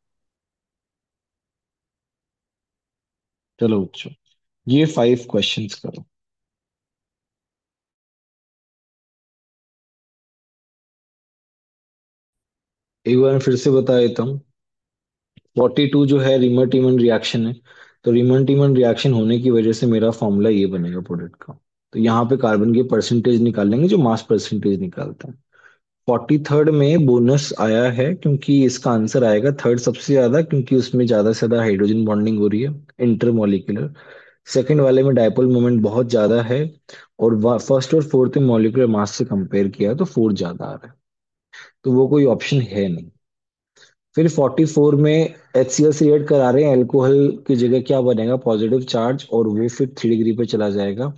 चलो बच्चों, ये 5 क्वेश्चंस करो। एक बार फिर से बता देता हूँ। 42 जो है रिमर टीमन रिएक्शन है। तो रिमर टीमन रिएक्शन होने की वजह से मेरा फॉर्मूला ये बनेगा प्रोडक्ट का। तो यहाँ पे कार्बन की परसेंटेज निकालेंगे जो मास परसेंटेज निकालता है। 43rd में बोनस आया है क्योंकि इसका आंसर आएगा थर्ड सबसे ज्यादा, क्योंकि उसमें ज्यादा से ज्यादा हाइड्रोजन बॉन्डिंग हो रही है इंटरमॉलिक्यूलर। सेकंड वाले में डायपोल मोमेंट बहुत ज्यादा है। और फर्स्ट और फोर्थ में मॉलिक्यूलर मास से कंपेयर किया तो फोर्थ ज्यादा आ रहा है। तो वो कोई ऑप्शन है नहीं। फिर 44 में HCl से रिएक्ट करा रहे हैं, अल्कोहल की जगह क्या बनेगा, पॉजिटिव चार्ज, और वो फिर 3 डिग्री पे चला जाएगा।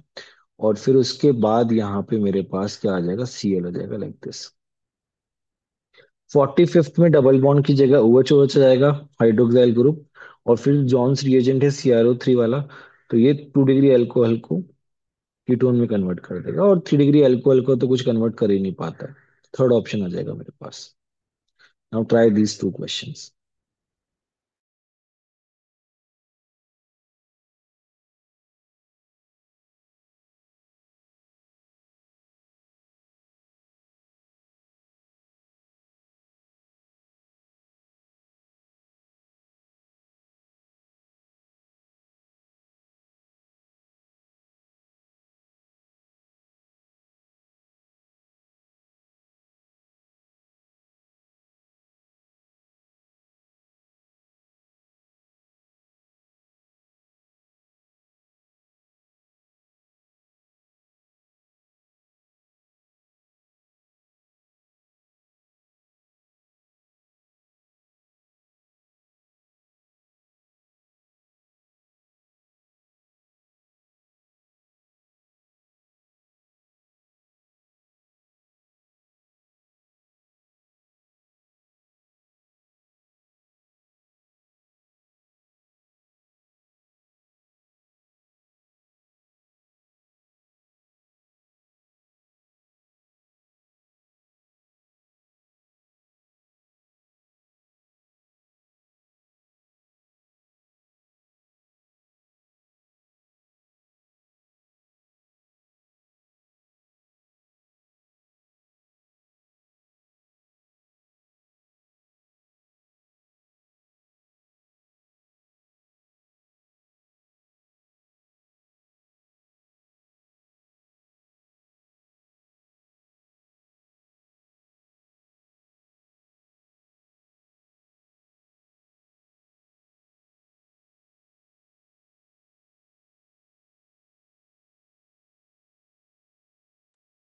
और फिर उसके बाद यहाँ पे मेरे पास क्या आ जाएगा, Cl आ जाएगा, लाइक दिस। 45th में डबल बॉन्ड की जगह OH OH आ जाएगा, हाइड्रोक्साइल ग्रुप। और फिर जॉन्स रिएजेंट है CrO3 वाला, तो ये 2 डिग्री अल्कोहल को कीटोन में कन्वर्ट कर देगा, और 3 डिग्री अल्कोहल को तो कुछ कन्वर्ट कर ही नहीं पाता है। थर्ड ऑप्शन आ जाएगा मेरे पास। Now try these two questions.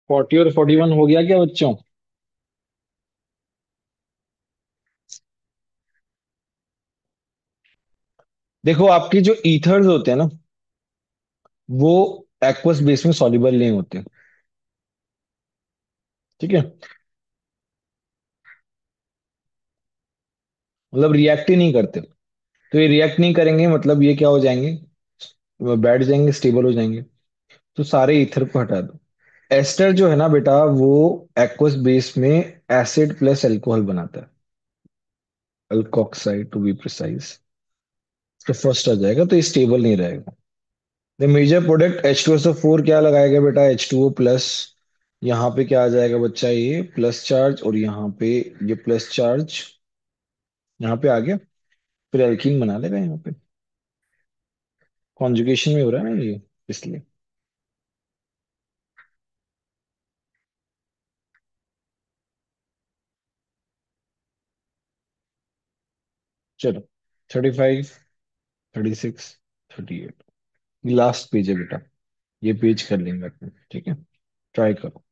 40 और 41 हो गया क्या बच्चों? देखो, आपके जो ईथर्स होते हैं ना, वो एक्वस बेस में सॉल्युबल नहीं होते। ठीक है, मतलब रिएक्ट ही नहीं करते। तो ये रिएक्ट नहीं करेंगे, मतलब ये क्या हो जाएंगे, वो बैठ जाएंगे, स्टेबल हो जाएंगे। तो सारे ईथर को हटा दो। एस्टर जो है ना बेटा, वो एक्वस बेस में एसिड प्लस अल्कोहल बनाता है, अल्कोक्साइड टू बी प्रिसाइज। तो फर्स्ट आ जाएगा, तो ये स्टेबल नहीं रहेगा। द मेजर प्रोडक्ट H2SO4 क्या लगाएगा बेटा, H2O प्लस। यहाँ पे क्या आ जाएगा बच्चा, ये प्लस चार्ज, और यहाँ पे ये प्लस चार्ज यहाँ पे आ गया। फिर एल्कीन बना लेगा यहाँ पे, कॉन्जुगेशन में हो रहा है ना ये, इसलिए। चलो, 35, 36, 38, लास्ट पेज है बेटा, ये पेज कर लेंगे अपन, ठीक है। ट्राई करो।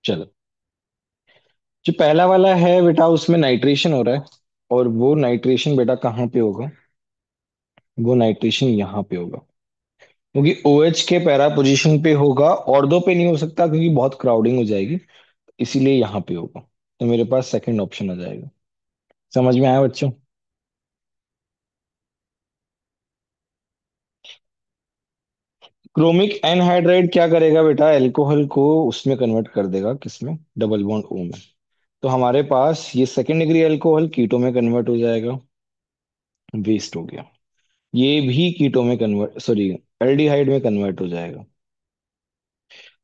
चलो, जो पहला वाला है बेटा, उसमें नाइट्रेशन हो रहा है। और वो नाइट्रेशन बेटा कहाँ पे होगा, वो नाइट्रेशन यहाँ पे होगा। क्योंकि OH के पैरा पोजीशन पे होगा, ऑर्थो पे नहीं हो सकता क्योंकि बहुत क्राउडिंग हो जाएगी। इसीलिए यहाँ पे होगा। तो मेरे पास सेकंड ऑप्शन आ जाएगा। समझ में आया बच्चों? क्रोमिक एनहाइड्राइड क्या करेगा बेटा, अल्कोहल को उसमें कन्वर्ट कर देगा, किसमें, डबल बॉन्ड O में। तो हमारे पास ये सेकेंड डिग्री अल्कोहल कीटो में कन्वर्ट हो जाएगा, वेस्ट हो गया। ये भी कीटो में कन्वर्ट, सॉरी, एल्डिहाइड में कन्वर्ट हो जाएगा।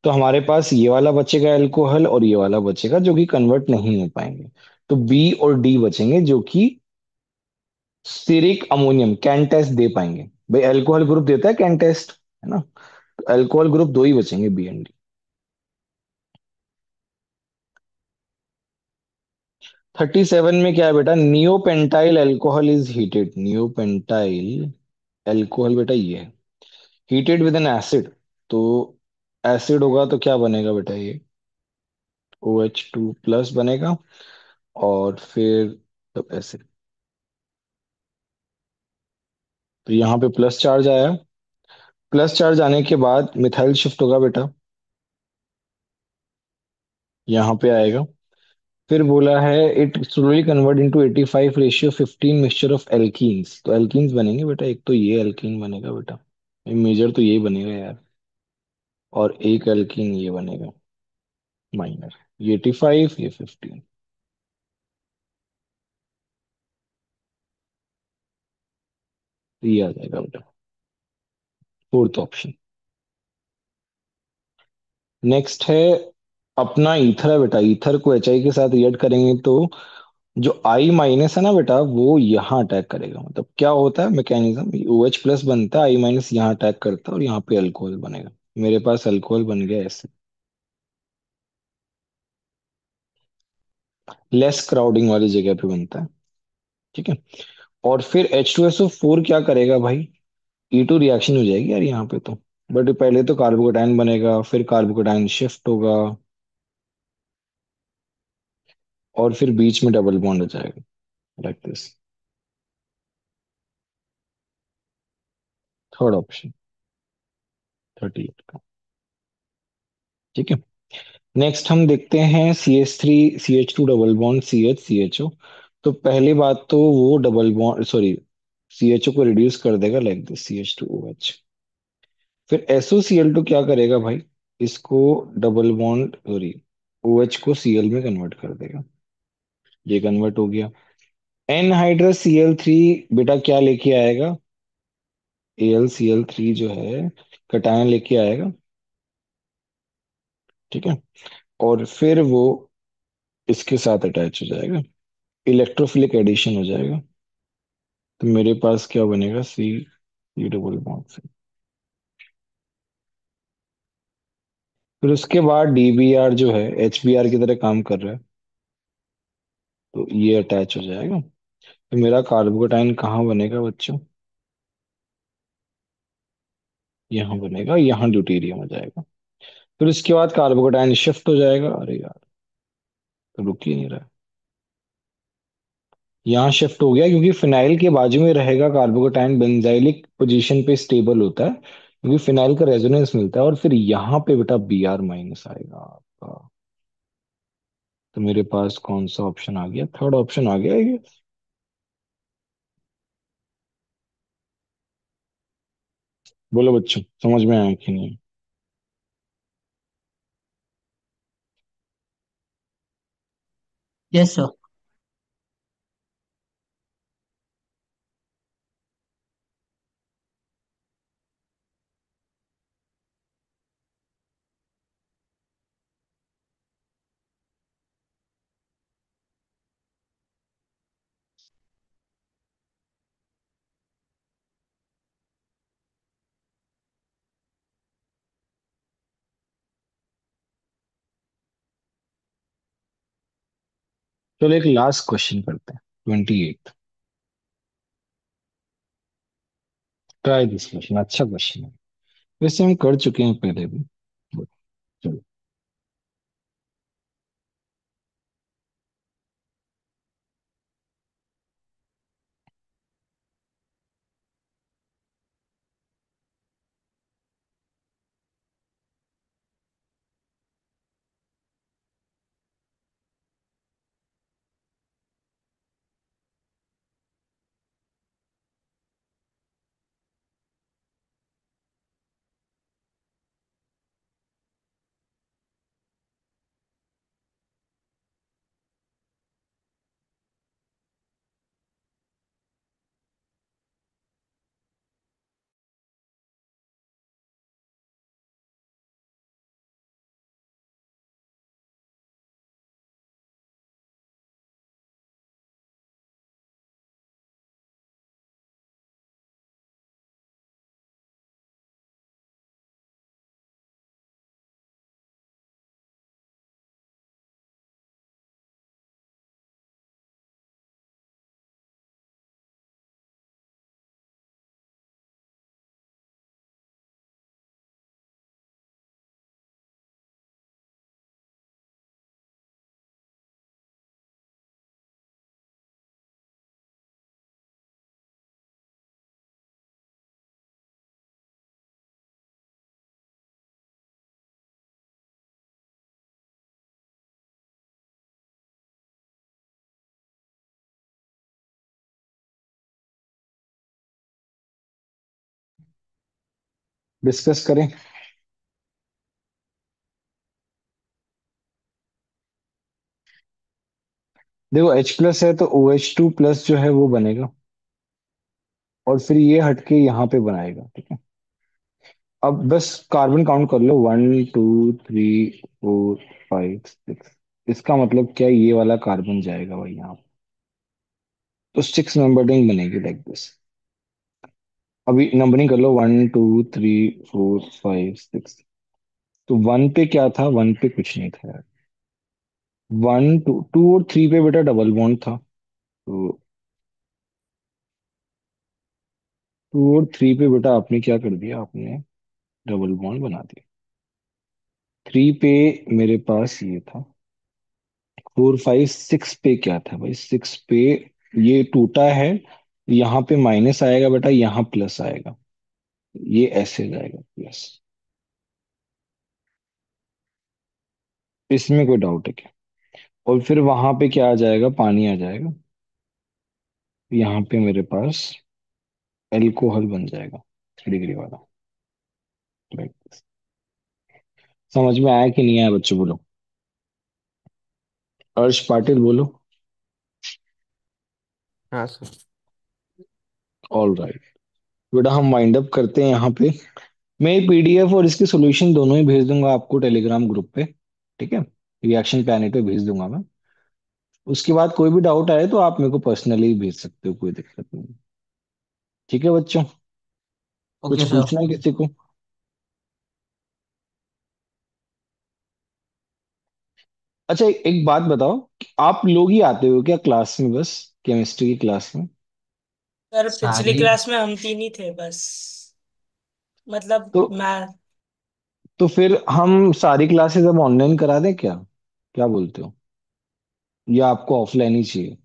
तो हमारे पास ये वाला बचेगा अल्कोहल, और ये वाला बचेगा जो कि कन्वर्ट नहीं हो पाएंगे। तो बी और डी बचेंगे, जो कि स्टीरिक अमोनियम कैन टेस्ट दे पाएंगे। भाई अल्कोहल ग्रुप देता है कैन टेस्ट, है ना। तो अल्कोहल ग्रुप दो ही बचेंगे, बी एंड डी। 37 में क्या है बेटा, neopentyl alcohol is heated, neopentyl alcohol बेटा ये है, हीटेड विद एन एसिड। तो एसिड होगा तो क्या बनेगा बेटा, ये OH2 प्लस बनेगा, और फिर तो एसिड, तो यहाँ पे प्लस चार्ज आया। प्लस चार्ज आने के बाद मिथाइल शिफ्ट होगा बेटा, यहाँ पे आएगा। फिर बोला है it slowly convert into 85:15 mixture of alkenes, तो एल्कीन्स बनेंगे बेटा, एक तो ये एल्कीन बनेगा बेटा, मेजर तो यही बनेगा यार, और एक एल्कीन ये बनेगा माइनर, ये 85 ये 15, तो ये आ जाएगा बेटा फोर्थ ऑप्शन। नेक्स्ट है अपना ईथर है बेटा, ईथर को HI के साथ रिएक्ट करेंगे तो जो I माइनस है ना बेटा वो यहाँ अटैक करेगा, मतलब क्या होता है मैकेनिज्म, OH प्लस बनता है, I माइनस यहाँ अटैक करता है और यहाँ पे अल्कोहल बनेगा। मेरे पास अल्कोहल बन गया ऐसे, लेस क्राउडिंग वाली जगह पे बनता है, ठीक है। और फिर H2SO4 क्या करेगा भाई, E2 रिएक्शन हो जाएगी यार यहाँ पे तो, बट पहले तो कार्बोकेटाइन बनेगा, फिर कार्बोकेटाइन शिफ्ट होगा, और फिर बीच में डबल बॉन्ड हो जाएगा, लाइक दिस, थर्ड ऑप्शन 38 का, ठीक है। नेक्स्ट हम देखते हैं CH3 double bond CH CHO। तो पहली बात तो वो डबल बॉन्ड सॉरी CHO को रिड्यूस कर देगा लाइक दिस CH2OH। फिर SOCl2 क्या करेगा भाई, इसको डबल बॉन्ड सॉरी OH को Cl में कन्वर्ट कर देगा, ये कन्वर्ट हो गया। NH3 बेटा क्या लेके आएगा, AlCl3 जो है कटायन लेके आएगा, ठीक है। और फिर वो इसके साथ अटैच हो जाएगा, इलेक्ट्रोफिलिक एडिशन हो जाएगा, तो मेरे पास क्या बनेगा, C डबल बॉन्ड से। फिर उसके बाद DBr जो है HBr की तरह काम कर रहा है, तो ये अटैच हो जाएगा, तो मेरा कार्बोकेटाइन कहाँ बनेगा बच्चों, यहाँ बनेगा, यहाँ ड्यूटेरियम हो जाएगा। फिर उसके बाद कार्बोकेटाइन शिफ्ट हो जाएगा, अरे यार तो रुक ही नहीं रहा, यहाँ शिफ्ट हो गया क्योंकि फिनाइल के बाजू में रहेगा कार्बोकेटाइन, बेंजाइलिक पोजीशन पे स्टेबल होता है क्योंकि फिनाइल का रेजोनेंस मिलता है, और फिर यहाँ पे बेटा Br माइनस आएगा आपका। तो मेरे पास कौन सा ऑप्शन आ गया, थर्ड ऑप्शन आ गया ये। बोलो बच्चों समझ में आया कि नहीं। Yes sir. चलो एक लास्ट क्वेश्चन करते हैं, 28। ट्राई दिस क्वेश्चन, अच्छा क्वेश्चन है, वैसे हम कर चुके हैं पहले भी। चलो। डिस्कस करें। देखो H प्लस है तो OH2 प्लस जो है वो बनेगा, और फिर ये हटके यहाँ पे बनाएगा, ठीक है। अब बस कार्बन काउंट कर लो, 1 2 3 4 5 6। इसका मतलब क्या है, ये वाला कार्बन जाएगा भाई यहाँ पे। तो 6 मेंबर रिंग बनेगी लाइक दिस। अभी नंबरिंग कर लो, 1 2 3 4 5 6। तो वन पे क्या था, वन पे कुछ नहीं था यार। वन टू टू और थ्री पे बेटा डबल बॉन्ड था। तो टू और थ्री पे बेटा आपने क्या कर दिया, आपने डबल बॉन्ड बना दिया। थ्री पे मेरे पास ये था। 4 5 6 पे क्या था भाई, सिक्स पे ये टूटा है। यहाँ पे माइनस आएगा बेटा, यहाँ प्लस आएगा। ये ऐसे जाएगा प्लस। इसमें कोई डाउट है क्या? और फिर वहां पे क्या आ जाएगा, पानी आ जाएगा। यहाँ पे मेरे पास एल्कोहल बन जाएगा, 3 डिग्री वाला। Like, समझ में आया कि नहीं आया बच्चों, बोलो। अर्श पाटिल बोलो। हाँ सर। All right. बेटा हम वाइंड अप करते हैं यहाँ पे। मैं PDF और इसके सॉल्यूशन दोनों ही भेज दूंगा आपको टेलीग्राम ग्रुप पे, ठीक है। रिएक्शन प्लानट पे भेज दूंगा मैं। उसके बाद कोई भी डाउट आए तो आप मेरे को पर्सनली भेज सकते हो, कोई दिक्कत नहीं। ठीक है बच्चों, कुछ ओके सर। पूछना है किसी को? अच्छा एक बात बताओ, कि आप लोग ही आते हो क्या क्लास में बस, केमिस्ट्री की क्लास में? सर पिछली सारी। क्लास में हम तीन ही थे बस। मतलब तो मैं। तो फिर हम सारी क्लासेस अब ऑनलाइन करा दें क्या, क्या बोलते हो, या आपको ऑफलाइन ही चाहिए?